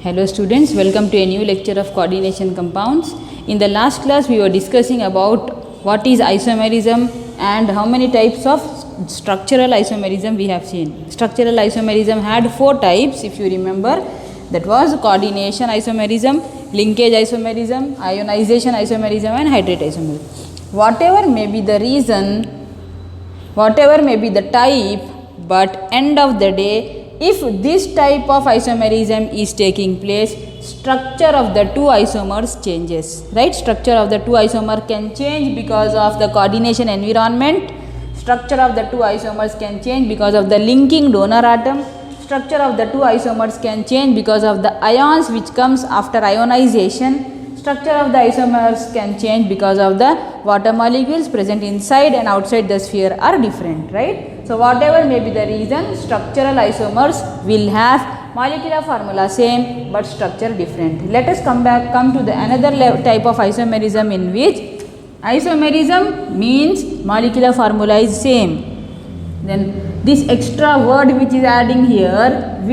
Hello students, welcome to a new lecture of coordination compounds. In the last class we were discussing about what is isomerism and how many types of structural isomerism we have seen. Structural isomerism had 4 types if you remember. That was coordination isomerism, linkage isomerism, ionization isomerism and hydrate isomerism. Whatever may be the reason, whatever may be the type, but end of the day, if this type of isomerism is taking place, structure of the two isomers changes, right? Structure of the two isomer can change because of the coordination environment. Structure of the two isomers can change because of the linking donor atom. Structure of the two isomers can change because of the ions which comes after ionization. Structure of the isomers can change because of the water molecules present inside and outside the sphere are different, right? So, whatever may be the reason, structural isomers will have molecular formula same but structure different. Let us come to the another type of isomerism in which isomerism means molecular formula is same. Then this extra word which is adding here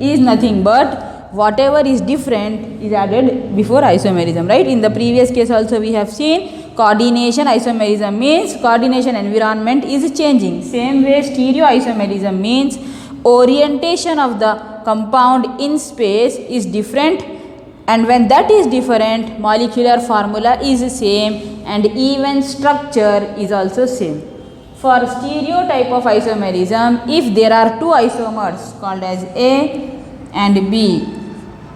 is nothing but whatever is different is added before isomerism, right? In the previous case also we have seen coordination isomerism means coordination environment is changing. Same way stereo isomerism means orientation of the compound in space is different, and when that is different molecular formula is same and even structure is also same. For stereo type of isomerism, if there are two isomers called as A and B,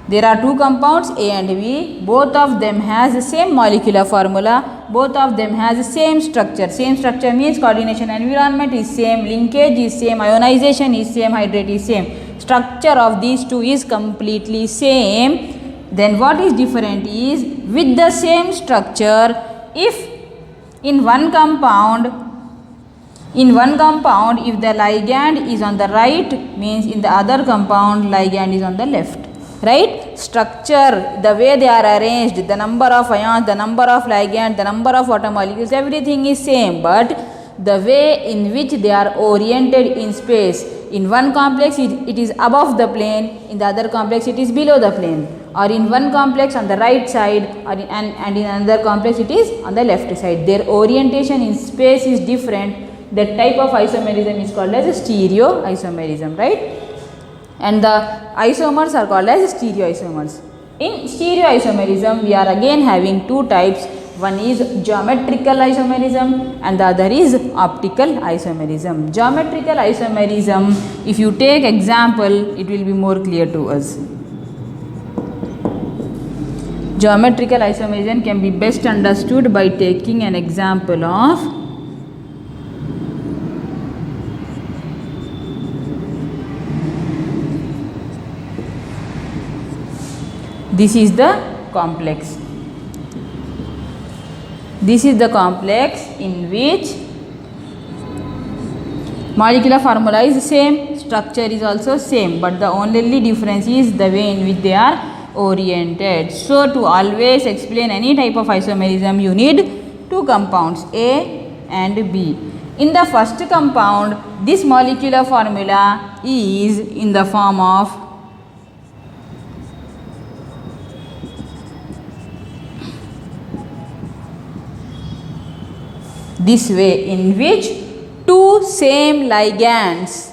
there are two compounds A and B, both of them has the same molecular formula, both of them has the same structure. Same structure means coordination environment is same, linkage is same, ionization is same, hydrate is same. Structure of these two is completely same. Then what is different is with the same structure, if in one compound if the ligand is on the right, means in the other compound ligand is on the left. Right? Structure, the way they are arranged, the number of ions, the number of ligand, the number of water molecules, everything is same, but the way in which they are oriented in space, in one complex it is above the plane, in the other complex it is below the plane, or in one complex on the right side and in another complex it is on the left side. Their orientation in space is different. That type of isomerism is called as a stereo isomerism, right? And the isomers are called as stereoisomers. In stereoisomerism, we are again having two types. One is geometrical isomerism and the other is optical isomerism. Geometrical isomerism, if you take example, it will be more clear to us. Geometrical isomerism can be best understood by taking an example of this is the complex. This is the complex in which molecular formula is same, structure is also same, but the only difference is the way in which they are oriented. So, to always explain any type of isomerism, you need two compounds A and B. In the first compound, this molecular formula is in the form of this way, in which two same ligands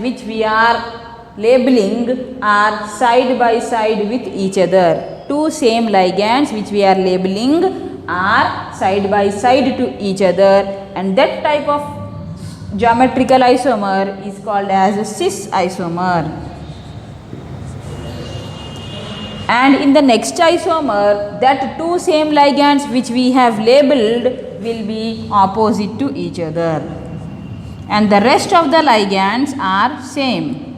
which we are labeling are side by side with each other. Two same ligands which we are labeling are side by side to each other, and that type of geometrical isomer is called as a cis isomer. And in the next isomer, that two same ligands which we have labeled will be opposite to each other, and the rest of the ligands are same.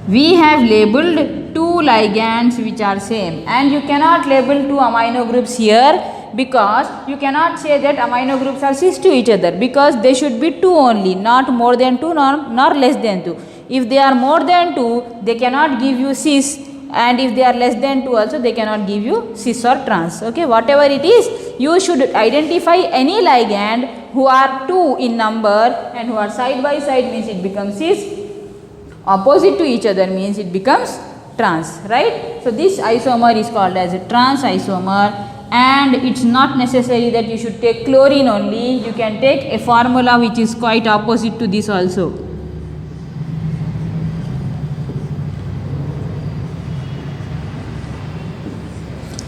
We have labeled two ligands which are same, and you cannot label two amino groups here because you cannot say that amino groups are cis to each other, because they should be two only, not more than two nor less than two. If they are more than two, they cannot give you cis, and if they are less than 2 also they cannot give you cis or trans. Okay, whatever it is, you should identify any ligand who are 2 in number and who are side by side means it becomes cis, opposite to each other means it becomes trans, right? So this isomer is called as a trans isomer, and it's not necessary that you should take chlorine only. You can take a formula which is quite opposite to this also.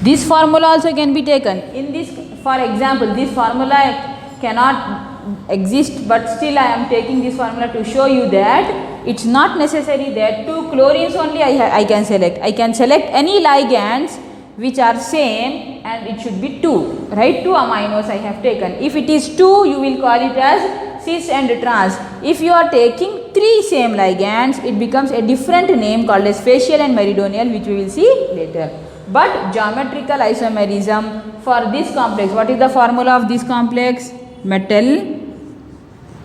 This formula also can be taken. In this, for example, this formula cannot exist, but still I am taking this formula to show you that it's not necessary that 2 chlorines only I can select. I can select any ligands which are same, and it should be 2, right? 2 aminos I have taken. If it is 2, you will call it as cis and trans. If you are taking 3 same ligands, it becomes a different name called as facial and meridonial, which we will see later. But geometrical isomerism for this complex, what is the formula of this complex? Metal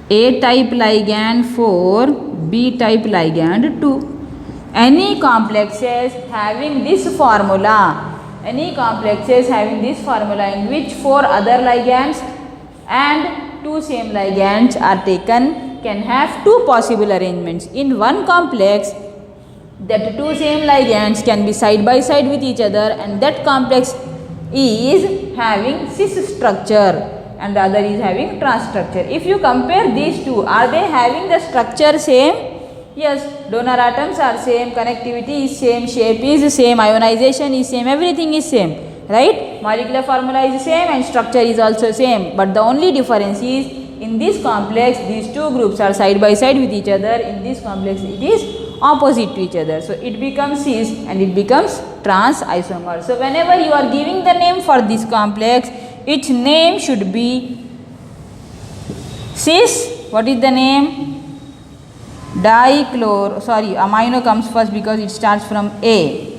A type ligand 4, B type ligand 2. Any complexes having this formula, in which 4 other ligands and 2 same ligands are taken, can have 2 possible arrangements. In one complex, that 2 same ligands can be side by side with each other, and that complex is having cis structure and the other is having trans structure. If you compare these two, are they having the structure same? Yes, donor atoms are same, connectivity is same, shape is same, ionization is same, everything is same, right? Molecular formula is same and structure is also same, but the only difference is in this complex these 2 groups are side by side with each other, in this complex it is opposite to each other. So it becomes cis and it becomes trans isomer. So whenever you are giving the name for this complex, its name should be cis. What is the name? Amino comes first because it starts from A.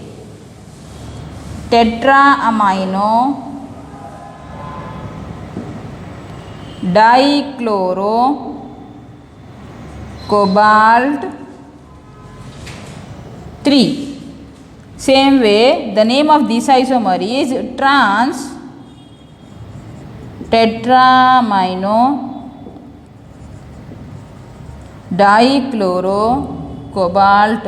Tetraamino dichloro cobalt 3. Same way, the name of this isomer is trans tetraamino dichloro cobalt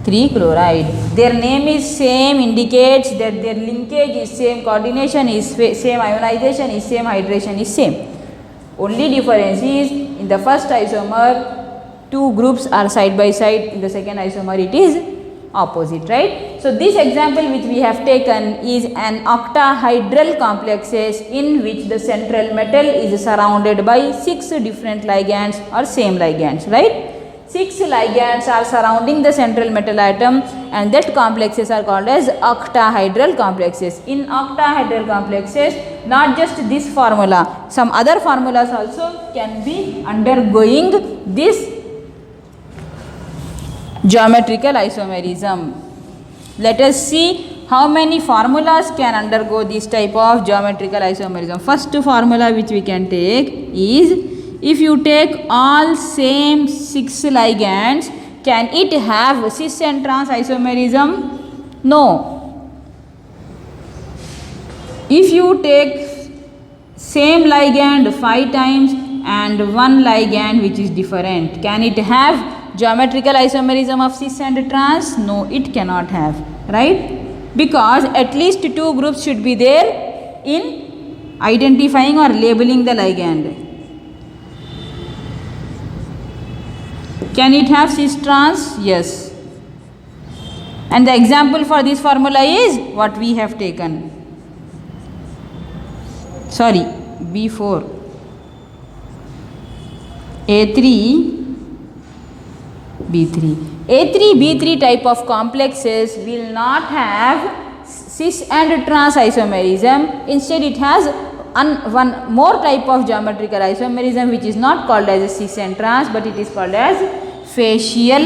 3 chloride. Their name is same, indicates that their linkage is same, coordination is same, ionization is same, hydration is same. Only difference is in the first isomer 2 groups are side by side, in the second isomer it is opposite, right? So this example which we have taken is an octahedral complexes in which the central metal is surrounded by 6 different ligands or same ligands, right? 6 ligands are surrounding the central metal atom, and that complexes are called as octahedral complexes. In octahedral complexes, not just this formula, some other formulas also can be undergoing this geometrical isomerism. Let us see how many formulas can undergo this type of geometrical isomerism. First formula which we can take is, if you take all same 6 ligands, can it have cis and trans isomerism? No. If you take same ligand 5 times and 1 ligand which is different, can it have geometrical isomerism of cis and trans? No, it cannot have, right? Because at least 2 groups should be there in identifying or labeling the ligand. Can it have cis trans? Yes. And the example for this formula is what we have taken. Sorry, B4. A3, B3. A3, B3 type of complexes will not have cis and trans isomerism. Instead, it has one more type of geometrical isomerism which is not called as cis and trans, but it is called as facial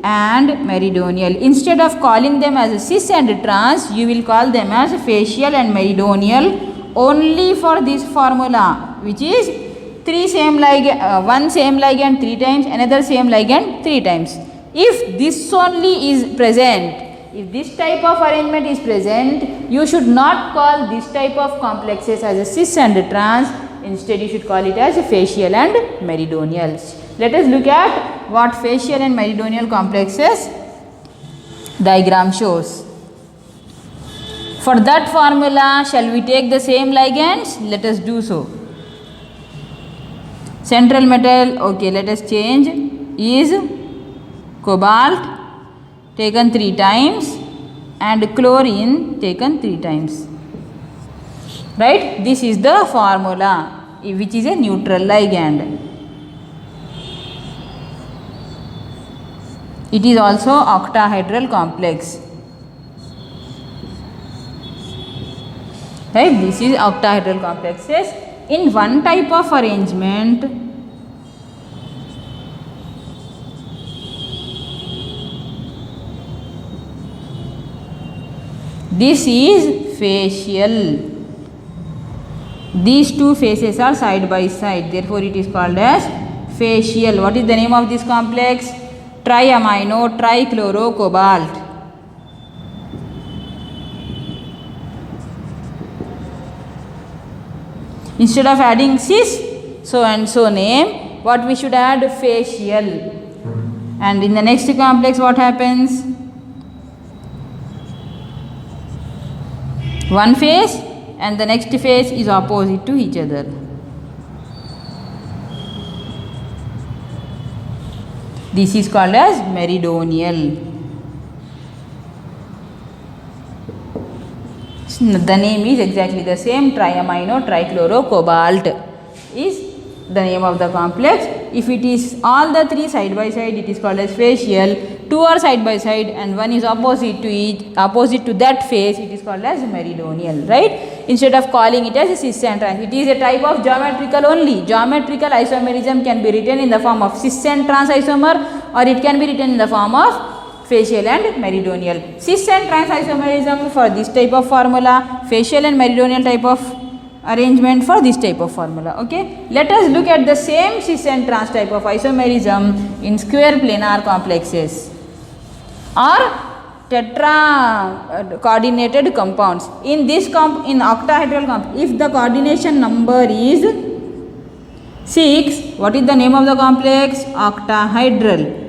and meridional. Instead of calling them as cis and trans, you will call them as facial and meridional only for this formula, which is 3 same ligand, 1 same ligand 3 times, another same ligand 3 times. If this only is present, if this type of arrangement is present, you should not call this type of complexes as a cis and trans. Instead, you should call it as a facial and meridional. Let us look at what facial and meridional complexes diagram shows. For that formula, shall we take the same ligands? Let us do so. Central metal, okay, let us change, is cobalt taken 3 times and chlorine taken 3 times. Right? This is the formula, which is a neutral ligand. It is also octahedral complex. Right? This is octahedral complexes. In one type of arrangement, this is facial. These two faces are side by side, therefore it is called as facial. What is the name of this complex? Triamino trichlorocobalt. Instead of adding cis so and so name, what we should add? Facial. And in the next complex, what happens? One face and the next face is opposite to each other. This is called as meridional. The name is exactly the same. Triamino trichlorocobalt is the name of the complex. If it is all the 3 side by side, it is called as facial. 2 are side by side and one is opposite to that face, it is called as meridional, right? Instead of calling it as a cis and trans, it is a type of geometrical only. Geometrical isomerism can be written in the form of cis and trans isomer, or it can be written in the form of facial and meridional. Cis and trans isomerism for this type of formula, facial and meridional type of arrangement for this type of formula. Okay, let us look at the same cis and trans type of isomerism in square planar complexes or tetra coordinated compounds. In this in octahedral compound, if the coordination number is 6, what is the name of the complex? Octahedral.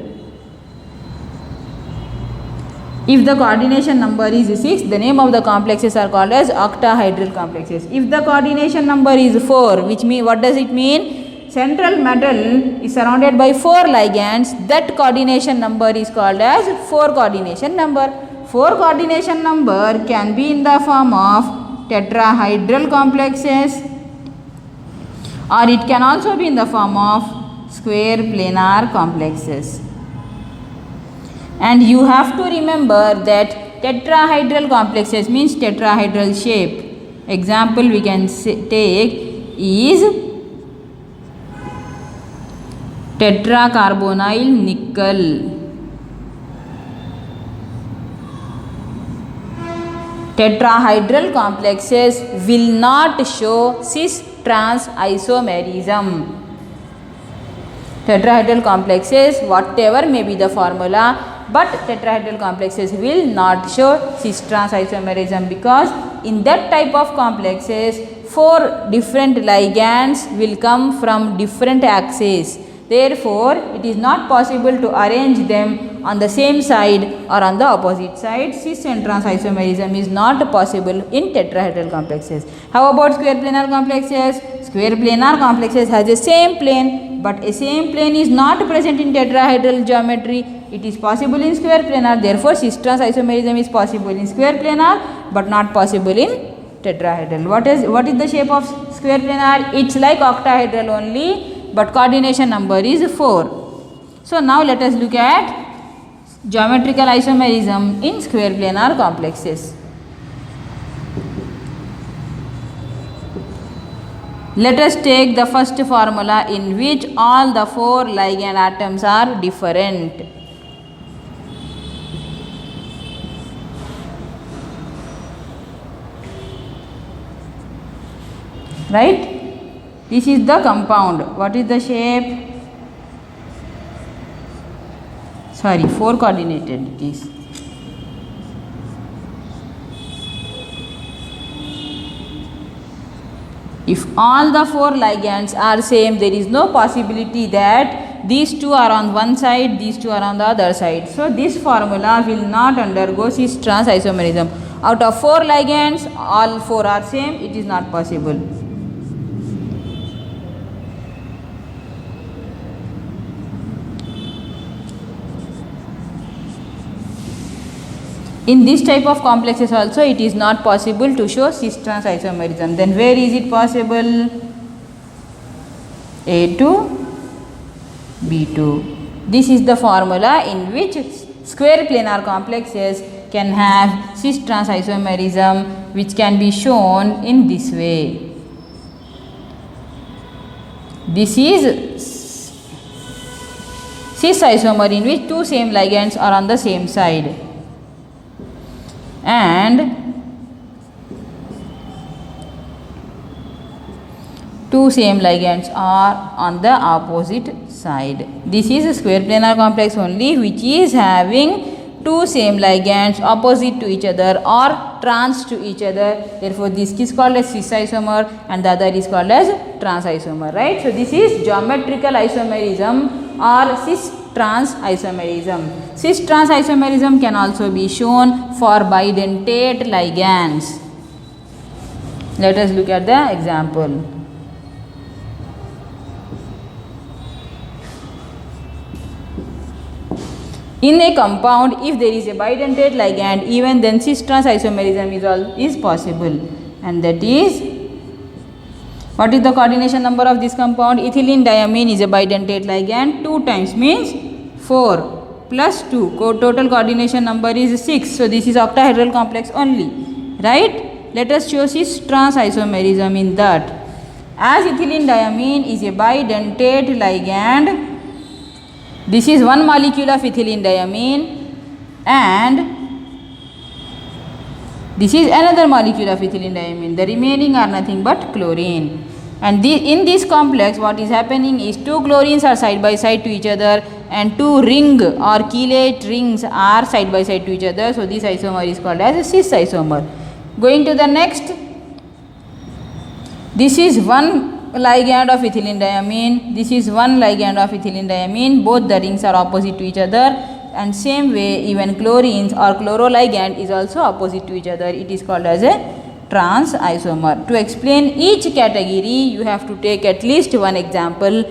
If the coordination number is 6, the name of the complexes are called as octahedral complexes. If the coordination number is 4, which means, what does it mean? Central metal is surrounded by 4 ligands. That coordination number is called as 4 coordination number. 4 coordination number can be in the form of tetrahedral complexes, or it can also be in the form of square planar complexes. And you have to remember that tetrahedral complexes means tetrahedral shape. Example we can take is tetracarbonyl nickel. Tetrahedral complexes will not show cis-trans isomerism. Tetrahedral complexes, whatever may be the formula, but tetrahedral complexes will not show cis-trans isomerism, because in that type of complexes 4 different ligands will come from different axes. Therefore, it is not possible to arrange them on the same side or on the opposite side. Cis and trans isomerism is not possible in tetrahedral complexes. How about square planar complexes? Square planar complexes has a same plane, but a same plane is not present in tetrahedral geometry. It is possible in square planar. Therefore, cis-trans isomerism is possible in square planar but not possible in tetrahedral. What is the shape of square planar? It's like octahedral only, but coordination number is 4. So now let us look at geometrical isomerism in square planar complexes. Let us take the first formula in which all the 4 ligand atoms are different. Right? This is the compound. What is the shape? Sorry, 4 coordinated it is. If all the 4 ligands are same, there is no possibility that these two are on one side, these two are on the other side. So this formula will not undergo cis-trans isomerism. Out of 4 ligands, all 4 are same, it is not possible. In this type of complexes also, it is not possible to show cis-trans isomerism. Then where is it possible? A to B2. This is the formula in which square planar complexes can have cis-trans isomerism, which can be shown in this way. This is cis isomer in which 2 same ligands are on the same side, and 2 same ligands are on the opposite side. This is a square planar complex only which is having 2 same ligands opposite to each other or trans to each other. Therefore, this is called as cis isomer and the other is called as trans isomer, right? So, this is geometrical isomerism or cis trans isomerism. Cis trans isomerism can also be shown for bidentate ligands. Let us look at the example. In a compound, if there is a bidentate ligand, even then cis-trans isomerism is possible. And that is, what is the coordination number of this compound? Ethylene diamine is a bidentate ligand. 2 times means 4 plus 2. Total coordination number is 6. So, this is octahedral complex only. Right? Let us show cis-trans isomerism in that. As ethylene diamine is a bidentate ligand, this is one molecule of ethylene diamine and this is another molecule of ethylene diamine. The remaining are nothing but chlorine. And in this complex, what is happening is 2 chlorines are side by side to each other and 2 ring or chelate rings are side by side to each other. So, this isomer is called as a cis isomer. Going to the next, this is one ligand of ethylene diamine, this is one ligand of ethylene diamine, both the rings are opposite to each other, and same way even chlorines or chloroligand is also opposite to each other. It is called as a trans isomer. To explain each category, you have to take at least one example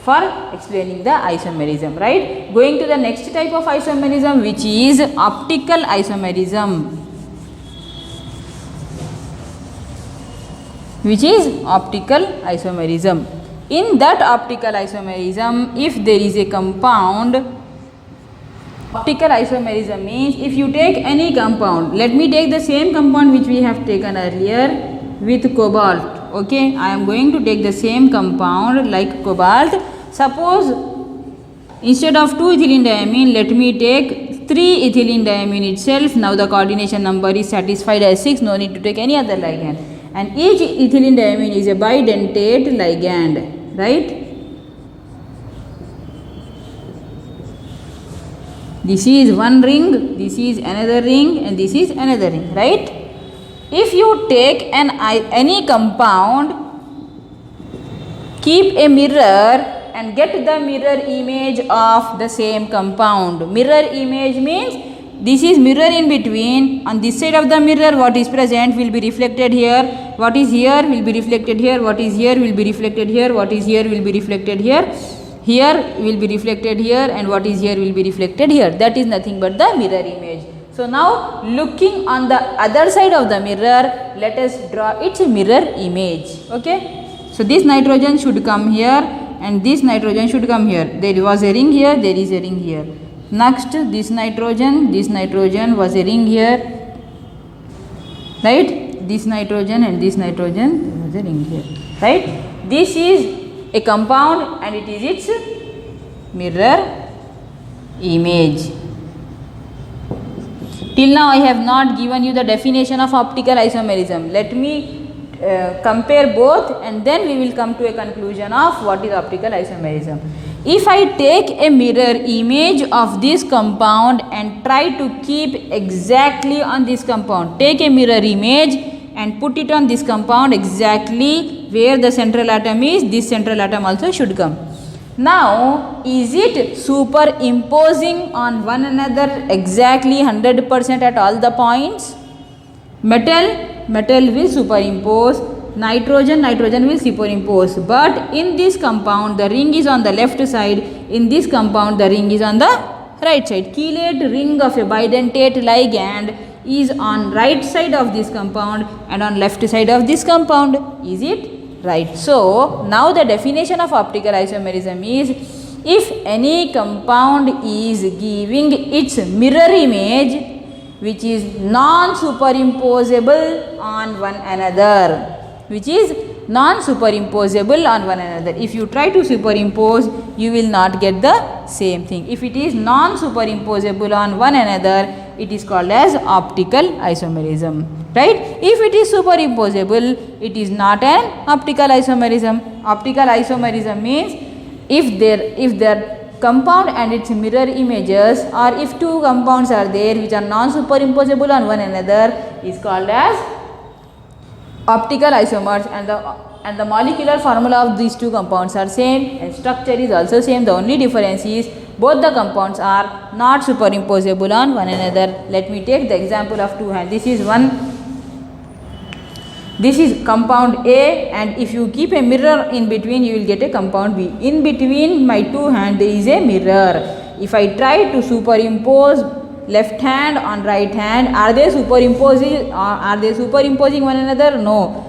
for explaining the isomerism, right? Going to the next type of isomerism, which is optical isomerism. Which is optical isomerism. In that optical isomerism, if there is a compound, optical isomerism means if you take any compound, let me take the same compound which we have taken earlier with cobalt. Okay, I am going to take the same compound like cobalt. Suppose instead of 2 ethylene diamine, let me take 3 ethylene diamine itself. Now the coordination number is satisfied as 6, no need to take any other ligand. And each ethylene diamine is a bidentate ligand, right? This is one ring, this is another ring, and this is another ring, right? If you take any compound, keep a mirror and get the mirror image of the same compound. Mirror image means this is mirror in between. On this side of the mirror, what is present will be reflected here. What is here will be reflected here. What is here will be reflected here. What is here will be reflected here. Here will be reflected here, and what is here will be reflected here. That is nothing but the mirror image. So now looking on the other side of the mirror, let us draw its mirror image. Okay. So this nitrogen should come here and this nitrogen should come here. There was a ring here, there is a ring here. Next, this nitrogen was a ring here, right? This nitrogen and this nitrogen, there was a ring here, right? This is a compound and it is its mirror image. Till now I have not given you the definition of optical isomerism. Let me compare both and then we will come to a conclusion of what is optical isomerism. If I take a mirror image of this compound and try to keep exactly on this compound, take a mirror image and put it on this compound exactly where the central atom is, this central atom also should come. Now, is it superimposing on one another exactly 100% at all the points? Metal will superimpose, nitrogen will superimpose, but in this compound the ring is on the left side, in this compound the ring is on the right side. Chelate ring of a bidentate ligand is on right side of this compound and on left side of this compound. Is it right? So now the definition of optical isomerism is, if any compound is giving its mirror image which is non-superimposable on one another, which is non-superimposable on one another. If you try to superimpose, you will not get the same thing. If it is non-superimposable on one another, it is called as optical isomerism, right? If it is superimposable, it is not an optical isomerism. Optical isomerism means if there compound and its mirror images, or if two compounds are there which are non-superimposable on one another, is called as optical isomers, and the molecular formula of these two compounds are same and structure is also same. The only difference is both the compounds are not superimposable on one another. Let me take the example of two hand. This is compound A, and if you keep a mirror in between, you will get a compound B. In between my two hands there is a mirror. If I try to superimpose left hand on right hand, are they superimposing one another? No.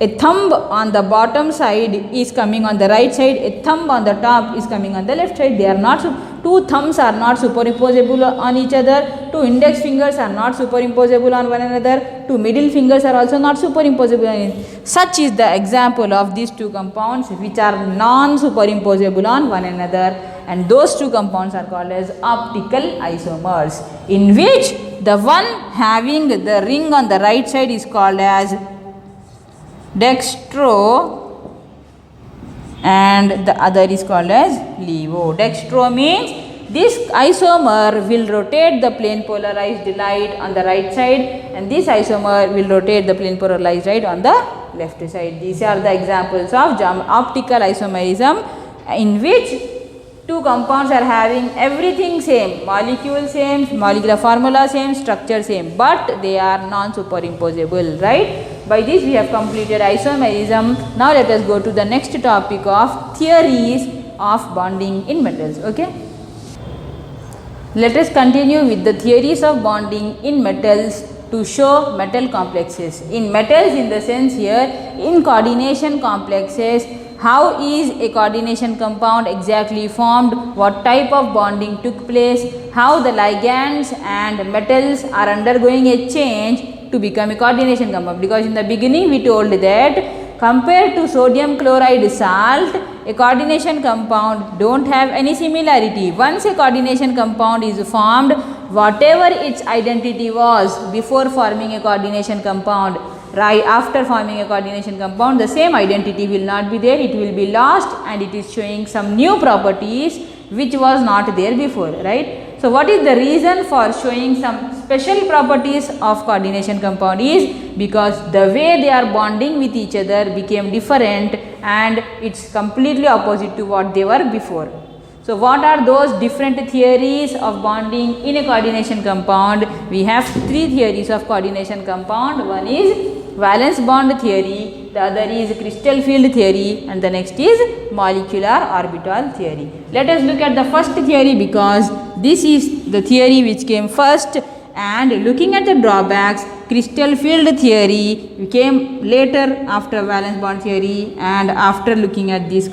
A thumb on the bottom side is coming on the right side, a thumb on the top is coming on the left side. They are not, two thumbs are not superimposable on each other, two index fingers are not superimposable on one another, two middle fingers are also not superimposable on each other. Such is the example of these two compounds which are non-superimposable on one another, and those two compounds are called as optical isomers, in which the one having the ring on the right side is called as dextro and the other is called as levo. Dextro means this isomer will rotate the plane polarized light on the right side, and this isomer will rotate the plane polarized light on the left side. These are the examples of optical isomerism, in which two compounds are having everything same, molecule same, molecular formula same, structure same, but they are non-superimposable, right? By this we have completed isomerism. Now let us go to the next topic of theories of bonding in metals. Okay. Let us continue with the theories of bonding in metals to show metal complexes. In metals, in the sense here, in coordination complexes, how is a coordination compound exactly formed, what type of bonding took place, how the ligands and metals are undergoing a change to become a coordination compound. Because in the beginning we told that compared to sodium chloride salt, a coordination compound don't have any similarity. Once a coordination compound is formed, whatever its identity was before forming a coordination compound, right after forming a coordination compound, the same identity will not be there, it will be lost, and it is showing some new properties which was not there before, right? So what is the reason for showing some special properties of coordination compound is because the way they are bonding with each other became different, and it's completely opposite to what they were before. So what are those different theories of bonding in a coordination compound? We have three theories of coordination compound. One is valence bond theory, the other is crystal field theory, and the next is molecular orbital theory. Let us look at the first theory because this is the theory which came first, and looking at the drawbacks, crystal field theory came later after valence bond theory, and after looking at these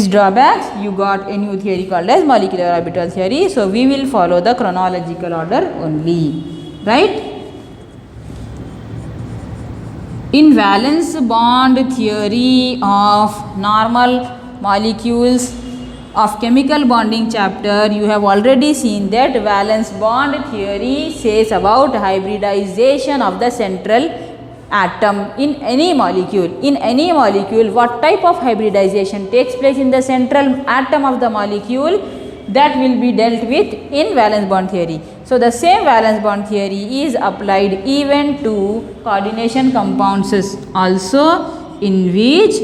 drawbacks, you got a new theory called as molecular orbital theory. So we will follow the chronological order only, right? In valence bond theory of normal molecules of chemical bonding chapter, you have already seen that valence bond theory says about hybridization of the central atom in any molecule. In any molecule, what type of hybridization takes place in the central atom of the molecule, that will be dealt with in valence bond theory. So the same valence bond theory is applied even to coordination compounds also, in which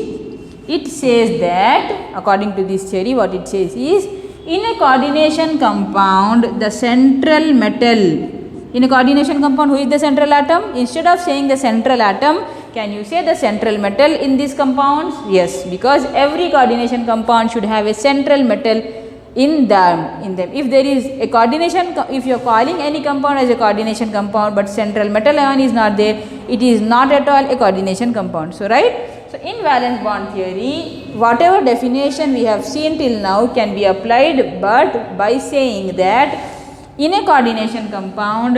It says that according to this theory, what it says is, in a coordination compound, the central metal, in a coordination compound, who is the central atom? Instead of saying the central atom, can you say the central metal in these compounds? Yes, because every coordination compound should have a central metal in them. If there is a coordination, if you are calling any compound as a coordination compound but central metal ion is not there, it is not at all a coordination compound. So, right? So, in valence bond theory, whatever definition we have seen till now can be applied, but by saying that in a coordination compound,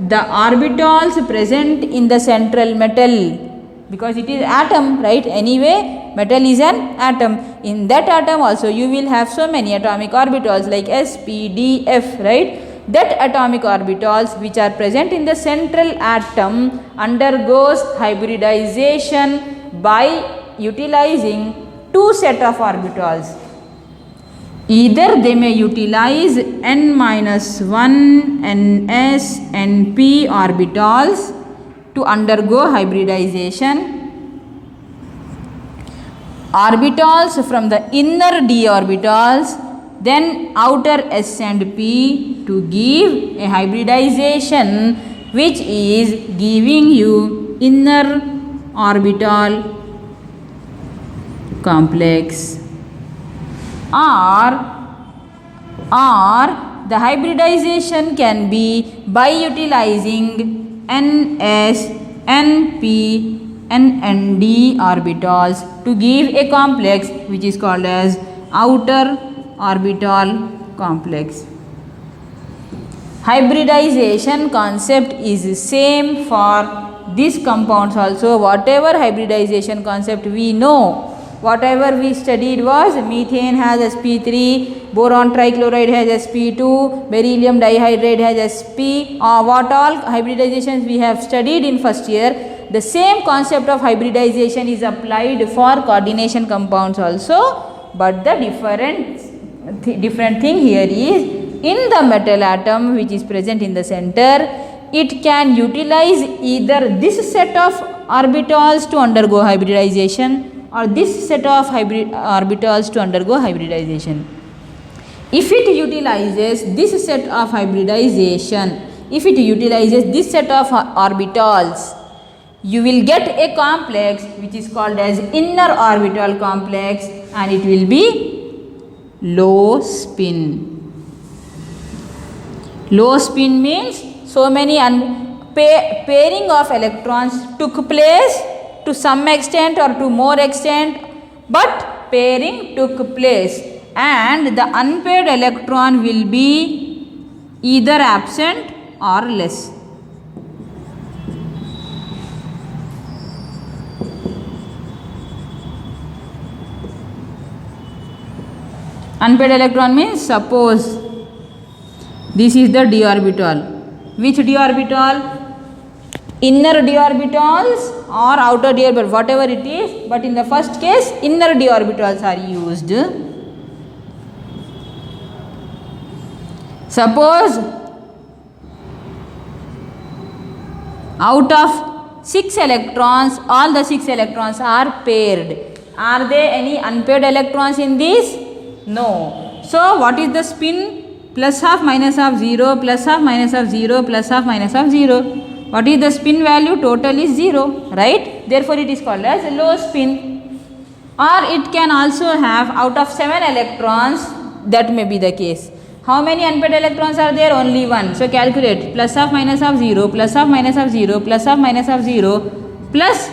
the orbitals present in the central metal, because it is atom, right? Anyway, metal is an atom. In that atom also you will have so many atomic orbitals like s, p, d, f, right? That atomic orbitals which are present in the central atom undergoes hybridization by utilizing two set of orbitals. Either they may utilize n minus 1, ns, np orbitals to undergo hybridization. Orbitals from the inner d orbitals, then outer s and p to give a hybridization which is giving you inner orbital complex. Or the hybridization can be by utilizing ns, np and nd orbitals to give a complex which is called as outer orbital complex. Hybridization concept is same for these compounds also. Whatever hybridization concept we know, whatever we studied was methane has sp3, boron trichloride has sp2, beryllium dihydrate has sp, what all hybridizations we have studied in first year, the same concept of hybridization is applied for coordination compounds also, but the different thing here is, in the metal atom which is present in the center, it can utilize either this set of orbitals to undergo hybridization or this set of orbitals to undergo hybridization. If it utilizes this set of hybridization, if it utilizes this set of orbitals, you will get a complex which is called as inner orbital complex, and it will be low spin. Low spin means so many pairing of electrons took place to some extent or to more extent, but pairing took place and the unpaired electron will be either absent or less. Unpaired electron means, suppose this is the d orbital. Which d orbital? Inner d orbitals or outer d orbital, whatever it is, but in the first case inner d orbitals are used. Suppose out of 6 electrons, all the 6 electrons are paired. Are there any unpaired electrons in this? No. So what is the spin? Plus half minus half 0, plus half minus half 0, plus half minus half 0. What is the spin value? Total is 0, right? Therefore it is called as low spin. Or it can also have out of 7 electrons, that may be the case. How many unpaired electrons are there? Only 1. So calculate plus half minus half 0, plus half minus half 0, plus half minus half 0, plus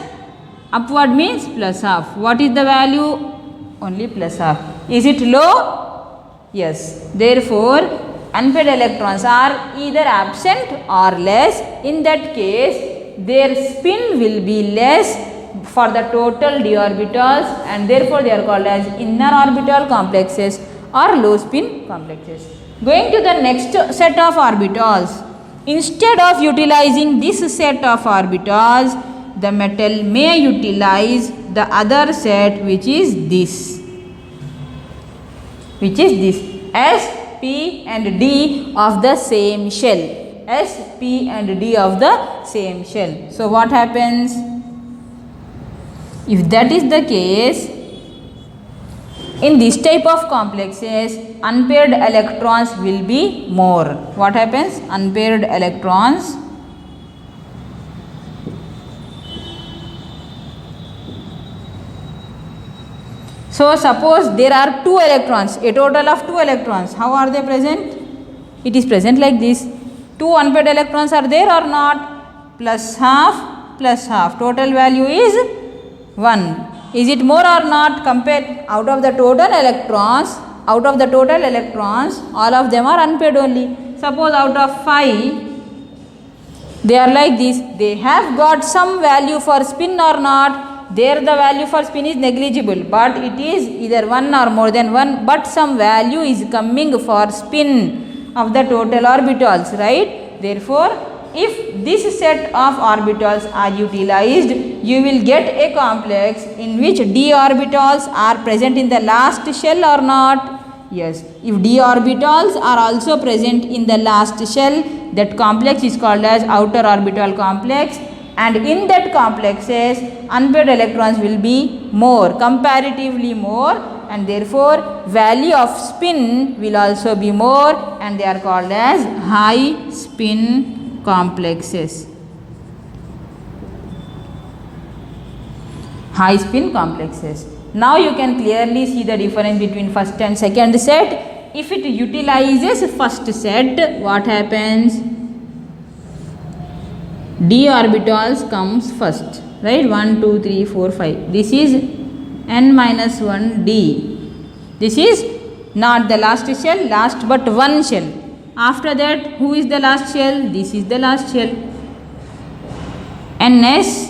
upward means plus half. What is the value? Only plus half. Is it low? Yes. Therefore, unpaired electrons are either absent or less. In that case, their spin will be less for the total d orbitals, and therefore they are called as inner orbital complexes or low spin complexes. Going to the next set of orbitals. Instead of utilizing this set of orbitals, the metal may utilize the other set, which is this. S, P and D of the same shell. S, P and D of the same shell. So what happens? If that is the case, In this type of complexes, unpaired electrons will be more. What happens? Unpaired electrons so suppose there are 2 electrons, a total of 2 electrons. How are they present? It is present like this. 2 unpaired electrons are there or not? Plus half, total value is 1. Is it more or not? Compare out of the total electrons, all of them are unpaired only. Suppose out of 5 they are like this, they have got some value for spin or not? There the value for spin is negligible, but it is either 1 or more than 1, but some value is coming for spin of the total orbitals, right? Therefore, if this set of orbitals are utilized, you will get a complex in which d orbitals are present in the last shell or not? Yes. If d orbitals are also present in the last shell, that complex is called as outer orbital complex, and in that complexes unpaired electrons will be more, comparatively more, and therefore value of spin will also be more, and they are called as high spin complexes. High spin complexes. Now you can clearly see the difference between first and second set. If it utilizes first set, what happens? D orbitals comes first, right? 1, 2, 3, 4, 5. This is n minus 1 d. This is not the last shell, last but one shell. After that, who is the last shell? This is the last shell. Ns,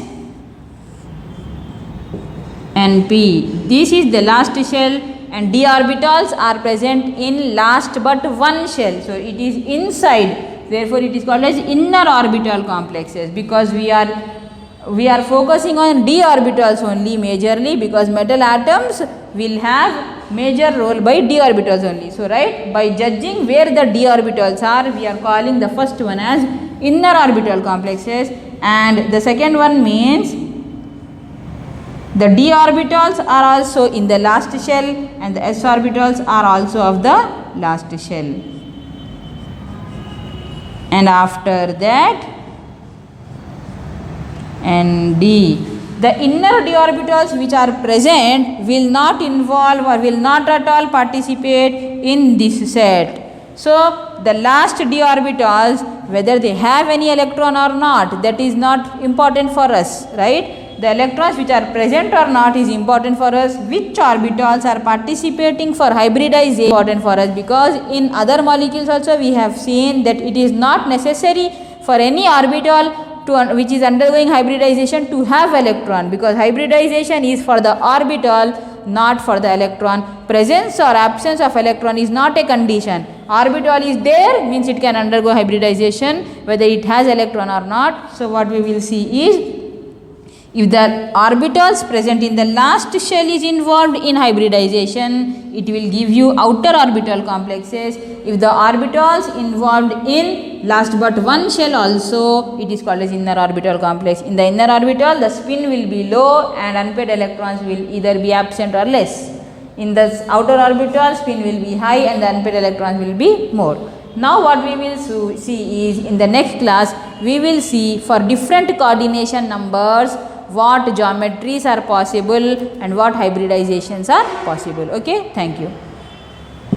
Np. This is the last shell, and d orbitals are present in last but one shell. So it is inside. Therefore, it is called as inner orbital complexes, because we are focusing on d orbitals only majorly, because metal atoms will have major role by d orbitals only. So, right, by judging where the d orbitals are, we are calling the first one as inner orbital complexes, and the second one means the d orbitals are also in the last shell, and the s orbitals are also of the last shell. And after that, Nd. The inner d orbitals which are present will not involve or will not at all participate in this set. So, the last d orbitals, whether they have any electron or not, that is not important for us, right? The electrons which are present or not is important for us. Which orbitals are participating for hybridization is important for us, because in other molecules also we have seen that it is not necessary for any orbital which is undergoing hybridization to have electron, because hybridization is for the orbital, not for the electron. Presence or absence of electron is not a condition. Orbital is there means it can undergo hybridization whether it has electron or not. So, what we will see is, if the orbitals present in the last shell is involved in hybridization, it will give you outer orbital complexes. If the orbitals involved in last but one shell also, it is called as inner orbital complex. In the inner orbital, the spin will be low and unpaired electrons will either be absent or less. In the outer orbital, spin will be high and the unpaired electrons will be more. Now what we will see is, in the next class, we will see for different coordination numbers what geometries are possible and what hybridizations are possible. Okay, thank you.